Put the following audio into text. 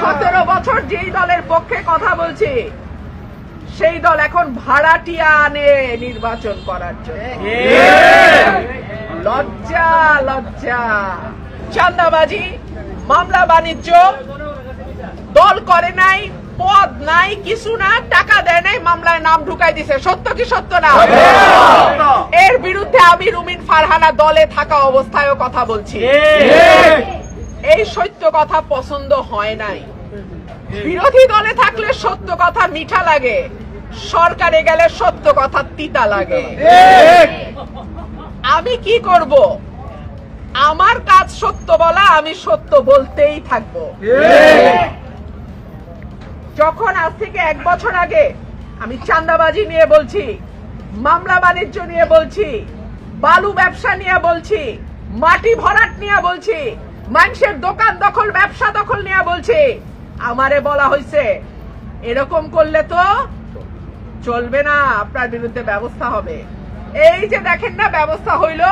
17 বছর যেই দলের পক্ষে কথা বলছি সেই দল এখন ভাড়াটিয়া আনে নির্বাচন করার জন্য। লজ্জা লজ্জা। চাঁদাবাজি, মামলা বাণিজ্য, দল করে নাই, পদ নাই, কিছু না, টাকা দেয় নাই, মামলায় নাম ঢুকাই দিছে। সত্য কি সত্য না? এর বিরুদ্ধে আমি রুমিন ফারহানা দলে থাকা অবস্থায়ও কথা বলছি। এই সত্য কথা পছন্দ হয় নাই। বিরোধী দলে থাকলে সত্য কথা মিঠা লাগে, সরকারে গেলে সত্য কথা তিতা লাগে। আমি কি করব? আমার কাজ সত্য বলা, আমি সত্য বলতেই থাকবো। যখন আজ থেকে 1 বছর আগে আমি চাঁদাবাজি নিয়ে বলছি, মামলা বাণিজ্য নিয়ে বলছি, বালু ব্যবসা নিয়ে বলছি, মাটি ভরাট নিয়ে বলছি, মানুষের দোকান দখল, ব্যবসা দখল নিয়ে বলছি, আমারে বলা হয়েছে এরকম করলে তো চলবে না, আপনার বিরুদ্ধে ব্যবস্থা হবে। এই যে দেখেন না, ব্যবস্থা হইল।